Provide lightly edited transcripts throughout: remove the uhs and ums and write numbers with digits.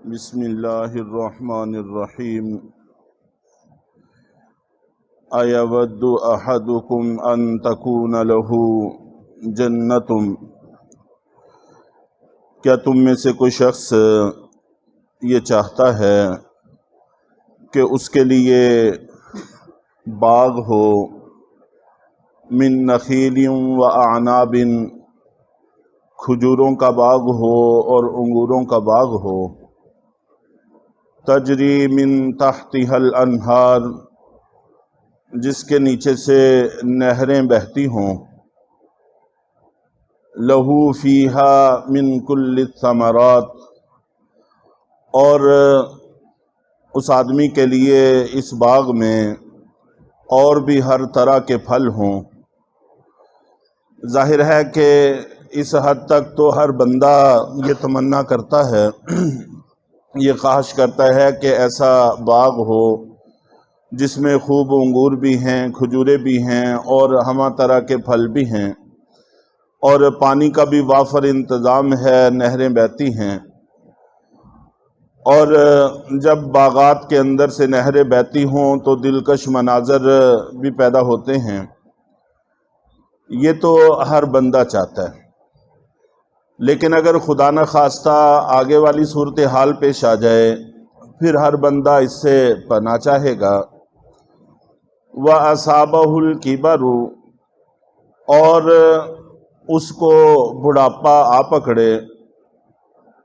بسم اللہ الرحمن الرحیم ایود احدکم ان تکون لہ جنت، کیا تم میں سے کوئی شخص یہ چاہتا ہے کہ اس کے لیے باغ ہو من نخیل و اعناب، کھجوروں کا باغ ہو اور انگوروں کا باغ ہو، تجری من تحتها الانہار، جس کے نیچے سے نہریں بہتی ہوں، لہو فیہا من کل الثمرات، اور اس آدمی کے لیے اس باغ میں اور بھی ہر طرح کے پھل ہوں۔ ظاہر ہے کہ اس حد تک تو ہر بندہ یہ تمنا کرتا ہے، یہ خواہش کرتا ہے کہ ایسا باغ ہو جس میں خوب انگور بھی ہیں، کھجورے بھی ہیں اور ہمہ طرح کے پھل بھی ہیں، اور پانی کا بھی وافر انتظام ہے، نہریں بہتی ہیں۔ اور جب باغات کے اندر سے نہریں بہتی ہوں تو دلکش مناظر بھی پیدا ہوتے ہیں۔ یہ تو ہر بندہ چاہتا ہے، لیکن اگر خدا نخواستہ آگے والی صورتحال پیش آ جائے پھر ہر بندہ اس سے پناہ چاہے گا۔ وَأَصَابَهُ الْكِبَرُ، اور اس کو بڑھاپا آ پکڑے،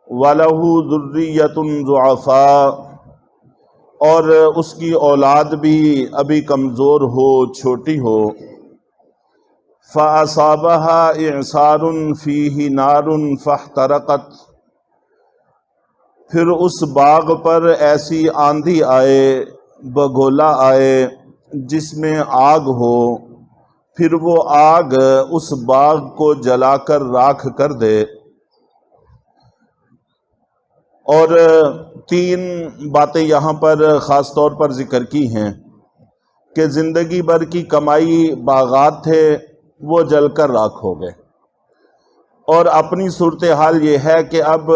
وَلَهُ ذُرِّيَّةٌ ضُعَفَاء، اور اس کی اولاد بھی ابھی کمزور ہو، چھوٹی ہو، فَأَصَابَهَا إِعْصَارٌ فِيهِ نَارٌ فَاحْتَرَقَتْ، پھر اس باغ پر ایسی آندھی آئے، بگولا آئے جس میں آگ ہو، پھر وہ آگ اس باغ کو جلا کر راکھ کر دے۔ اور تین باتیں یہاں پر خاص طور پر ذکر کی ہیں کہ زندگی بھر کی کمائی باغات تھے، وہ جل کر راکھ ہو گئے، اور اپنی صورتحال یہ ہے کہ اب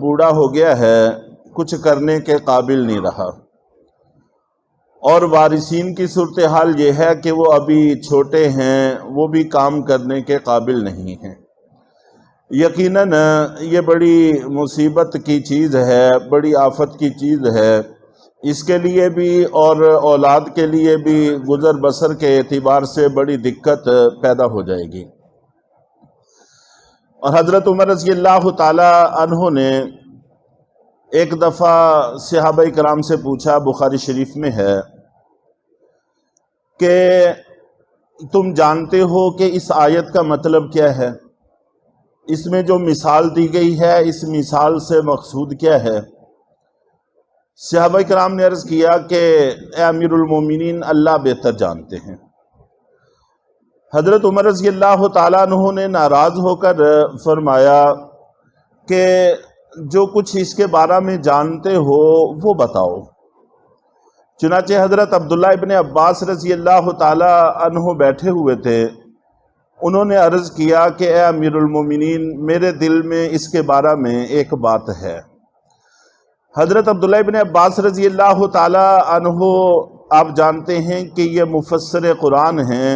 بوڑھا ہو گیا ہے، کچھ کرنے کے قابل نہیں رہا، اور وارثین کی صورتحال یہ ہے کہ وہ ابھی چھوٹے ہیں، وہ بھی کام کرنے کے قابل نہیں ہیں۔ یقیناً یہ بڑی مصیبت کی چیز ہے، بڑی آفت کی چیز ہے، اس کے لیے بھی اور اولاد کے لیے بھی گزر بسر کے اعتبار سے بڑی دقت پیدا ہو جائے گی۔ اور حضرت عمر رضی اللہ تعالی عنہ نے ایک دفعہ صحابہ کرام سے پوچھا، بخاری شریف میں ہے، کہ تم جانتے ہو کہ اس آیت کا مطلب کیا ہے؟ اس میں جو مثال دی گئی ہے، اس مثال سے مقصود کیا ہے؟ صحابہ کرام نے عرض کیا کہ اے امیر المومنین، اللہ بہتر جانتے ہیں۔ حضرت عمر رضی اللہ تعالیٰ عنہ نے ناراض ہو کر فرمایا کہ جو کچھ اس کے بارے میں جانتے ہو وہ بتاؤ۔ چنانچہ حضرت عبداللہ ابن عباس رضی اللہ تعالیٰ عنہ بیٹھے ہوئے تھے، انہوں نے عرض کیا کہ اے امیر المومنین، میرے دل میں اس کے بارے میں ایک بات ہے۔ حضرت عبداللہ ابن عباس رضی اللہ تعالیٰ عنہ آپ جانتے ہیں کہ یہ مفسر قرآن ہیں،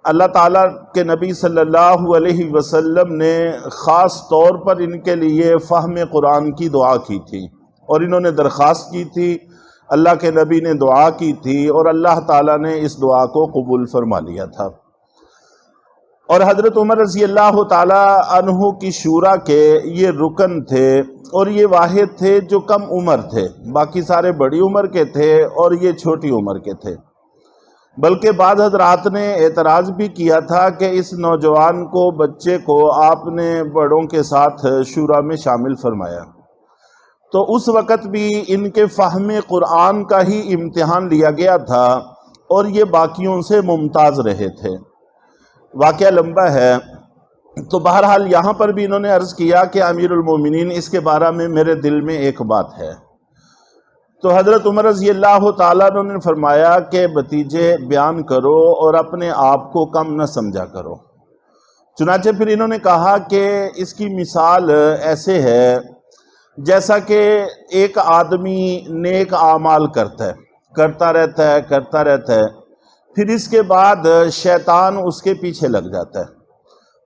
اللہ تعالیٰ کے نبی صلی اللہ علیہ وسلم نے خاص طور پر ان کے لیے فہم قرآن کی دعا کی تھی، اور انہوں نے درخواست کی تھی، اللہ کے نبی نے دعا کی تھی، اور اللہ تعالیٰ نے اس دعا کو قبول فرما لیا تھا۔ اور حضرت عمر رضی اللہ تعالیٰ عنہ کی شورا کے یہ رکن تھے، اور یہ واحد تھے جو کم عمر تھے، باقی سارے بڑی عمر کے تھے اور یہ چھوٹی عمر کے تھے۔ بلکہ بعض حضرات نے اعتراض بھی کیا تھا کہ اس نوجوان کو، بچے کو آپ نے بڑوں کے ساتھ شورا میں شامل فرمایا، تو اس وقت بھی ان کے فہم قرآن کا ہی امتحان لیا گیا تھا، اور یہ باقیوں سے ممتاز رہے تھے۔ واقعہ لمبا ہے، تو بہرحال یہاں پر بھی انہوں نے عرض کیا کہ امیر المومنین، اس کے بارے میں میرے دل میں ایک بات ہے۔ تو حضرت عمر رضی اللہ تعالیٰ نے فرمایا کہ بھتیجے بیان کرو اور اپنے آپ کو کم نہ سمجھا کرو۔ چنانچہ پھر انہوں نے کہا کہ اس کی مثال ایسے ہے جیسا کہ ایک آدمی نیک اعمال کرتا رہتا ہے، پھر اس کے بعد شیطان اس کے پیچھے لگ جاتا ہے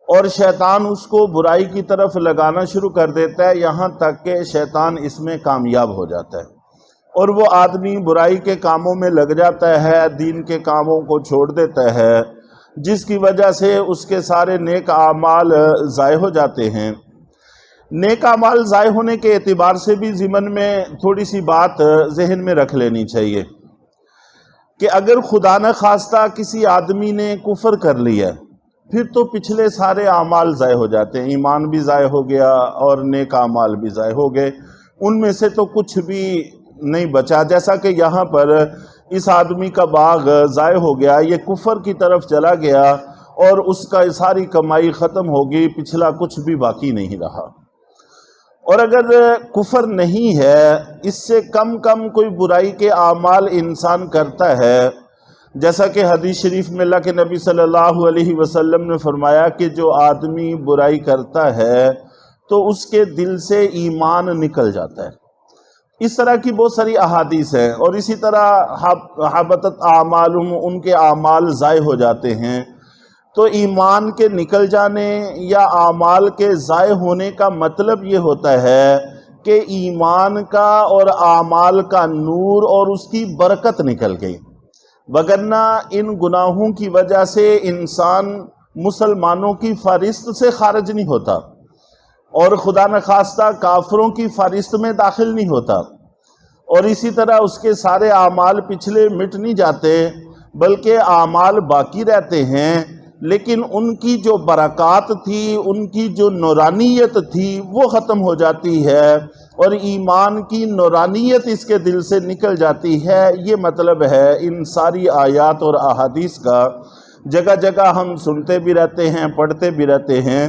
اور شیطان اس کو برائی کی طرف لگانا شروع کر دیتا ہے، یہاں تک کہ شیطان اس میں کامیاب ہو جاتا ہے اور وہ آدمی برائی کے کاموں میں لگ جاتا ہے، دین کے کاموں کو چھوڑ دیتا ہے، جس کی وجہ سے اس کے سارے نیک اعمال ضائع ہو جاتے ہیں۔ نیک اعمال ضائع ہونے کے اعتبار سے بھی ضمن میں تھوڑی سی بات ذہن میں رکھ لینی چاہیے کہ اگر خدا نخواستہ کسی آدمی نے کفر کر لیا پھر تو پچھلے سارے اعمال ضائع ہو جاتے ہیں، ایمان بھی ضائع ہو گیا اور نیک اعمال بھی ضائع ہو گئے، ان میں سے تو کچھ بھی نہیں بچا۔ جیسا کہ یہاں پر اس آدمی کا باغ ضائع ہو گیا، یہ کفر کی طرف چلا گیا اور اس کا ساری کمائی ختم ہوگی، پچھلا کچھ بھی باقی نہیں رہا۔ اور اگر کفر نہیں ہے، اس سے کم کوئی برائی کے اعمال انسان کرتا ہے، جیسا کہ حدیث شریف میں اللہ کے نبی صلی اللہ علیہ وسلم نے فرمایا کہ جو آدمی برائی کرتا ہے تو اس کے دل سے ایمان نکل جاتا ہے۔ اس طرح کی بہت ساری احادیث ہیں، اور اسی طرح حبطت اعمالہم، ان کے اعمال ضائع ہو جاتے ہیں۔ تو ایمان کے نکل جانے یا اعمال کے ضائع ہونے کا مطلب یہ ہوتا ہے کہ ایمان کا اور اعمال کا نور اور اس کی برکت نکل گئی، وگرنہ ان گناہوں کی وجہ سے انسان مسلمانوں کی فہرست سے خارج نہیں ہوتا اور خدا نخواستہ کافروں کی فہرست میں داخل نہیں ہوتا، اور اسی طرح اس کے سارے اعمال پچھلے مٹ نہیں جاتے بلکہ اعمال باقی رہتے ہیں، لیکن ان کی جو برکات تھی، ان کی جو نورانیت تھی وہ ختم ہو جاتی ہے اور ایمان کی نورانیت اس کے دل سے نکل جاتی ہے۔ یہ مطلب ہے ان ساری آیات اور احادیث کا۔ جگہ جگہ ہم سنتے بھی رہتے ہیں، پڑھتے بھی رہتے ہیں۔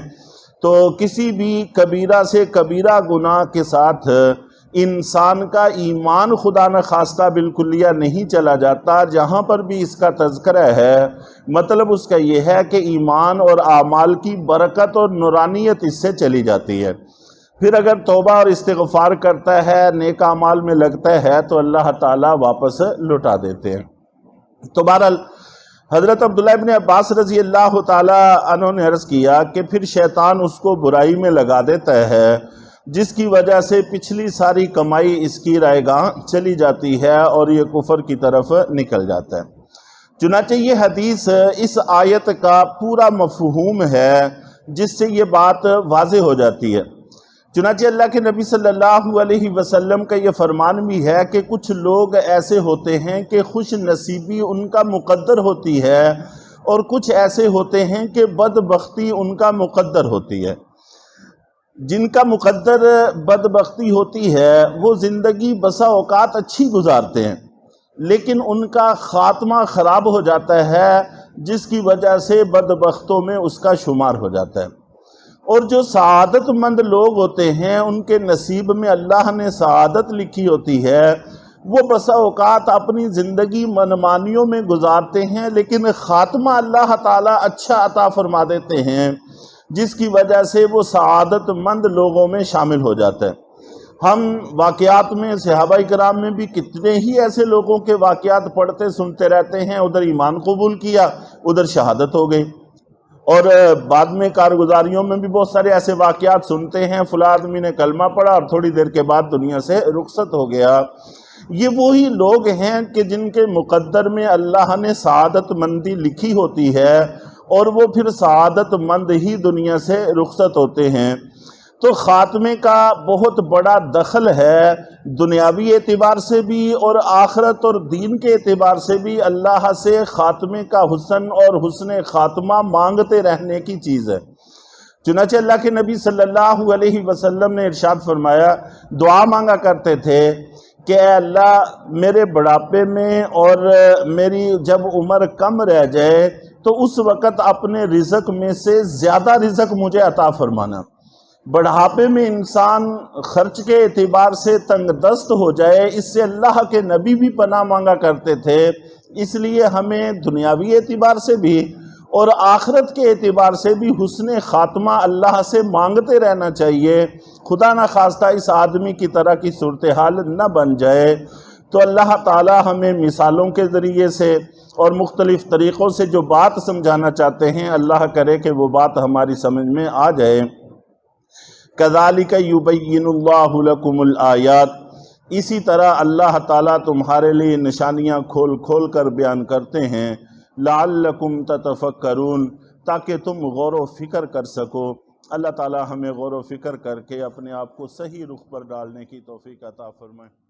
تو کسی بھی کبیرہ سے کبیرہ گناہ کے ساتھ انسان کا ایمان خدا نخواستہ بالکلیہ نہیں چلا جاتا، جہاں پر بھی اس کا تذکرہ ہے مطلب اس کا یہ ہے کہ ایمان اور اعمال کی برکت اور نورانیت اس سے چلی جاتی ہے۔ پھر اگر توبہ اور استغفار کرتا ہے، نیک اعمال میں لگتا ہے تو اللہ تعالیٰ واپس لوٹا دیتے ہیں۔ تو بہرحال حضرت عبداللہ ابن عباس رضی اللہ تعالیٰ عنہ نے عرض کیا کہ پھر شیطان اس کو برائی میں لگا دیتا ہے، جس کی وجہ سے پچھلی ساری کمائی اس کی رائے گاہ چلی جاتی ہے اور یہ کفر کی طرف نکل جاتا ہے۔ چنانچہ یہ حدیث اس آیت کا پورا مفہوم ہے، جس سے یہ بات واضح ہو جاتی ہے۔ چنانچہ اللہ کے نبی صلی اللہ علیہ وسلم کا یہ فرمان بھی ہے کہ کچھ لوگ ایسے ہوتے ہیں کہ خوش نصیبی ان کا مقدر ہوتی ہے، اور کچھ ایسے ہوتے ہیں کہ بدبختی ان کا مقدر ہوتی ہے۔ جن کا مقدر بدبختی ہوتی ہے وہ زندگی بسا اوقات اچھی گزارتے ہیں، لیکن ان کا خاتمہ خراب ہو جاتا ہے، جس کی وجہ سے بدبختوں میں اس کا شمار ہو جاتا ہے۔ اور جو سعادت مند لوگ ہوتے ہیں، ان کے نصیب میں اللہ نے سعادت لکھی ہوتی ہے، وہ بسا اوقات اپنی زندگی منمانیوں میں گزارتے ہیں، لیکن خاتمہ اللہ تعالیٰ اچھا عطا فرما دیتے ہیں، جس کی وجہ سے وہ سعادت مند لوگوں میں شامل ہو جاتا ہے۔ ہم واقعات میں صحابہ کرام میں بھی کتنے ہی ایسے لوگوں کے واقعات پڑھتے سنتے رہتے ہیں، ادھر ایمان قبول کیا، ادھر شہادت ہو گئی، اور بعد میں کارگزاریوں میں بھی بہت سارے ایسے واقعات سنتے ہیں، فلاں آدمی نے کلمہ پڑھا اور تھوڑی دیر کے بعد دنیا سے رخصت ہو گیا۔ یہ وہی لوگ ہیں کہ جن کے مقدر میں اللہ نے سعادت مندی لکھی ہوتی ہے، اور وہ پھر سعادت مند ہی دنیا سے رخصت ہوتے ہیں۔ تو خاتمے کا بہت بڑا دخل ہے، دنیاوی اعتبار سے بھی اور آخرت اور دین کے اعتبار سے بھی اللہ سے خاتمے کا حسن اور حسن خاتمہ مانگتے رہنے کی چیز ہے۔ چنانچہ اللہ کے نبی صلی اللہ علیہ وسلم نے ارشاد فرمایا، دعا مانگا کرتے تھے کہ اے اللہ میرے بڑھاپے میں اور میری جب عمر کم رہ جائے تو اس وقت اپنے رزق میں سے زیادہ رزق مجھے عطا فرمانا۔ بڑھاپے میں انسان خرچ کے اعتبار سے تنگ دست ہو جائے، اس سے اللہ کے نبی بھی پناہ مانگا کرتے تھے۔ اس لیے ہمیں دنیاوی اعتبار سے بھی اور آخرت کے اعتبار سے بھی حسن خاتمہ اللہ سے مانگتے رہنا چاہیے، خدا نہ خواستہ اس آدمی کی طرح کی صورتحال نہ بن جائے، تو اللہ تعالی ہمیں مثالوں کے ذریعے سے اور مختلف طریقوں سے جو بات سمجھانا چاہتے ہیں، اللہ کرے کہ وہ بات ہماری سمجھ میں آ جائے۔ كَذَلِكَ يُبَيِّنُ اللَّهُ لَكُمُ الْآيَاتِ، اسی طرح اللہ تعالیٰ تمہارے لیے نشانیاں کھول کھول کر بیان کرتے ہیں، لَعَلَّكُمْ تَتَفَكَّرُونَ، تاکہ تم غور و فکر کر سکو۔ اللہ تعالیٰ ہمیں غور و فکر کر کے اپنے آپ کو صحیح رخ پر ڈالنے کی توفیق عطا فرمائے۔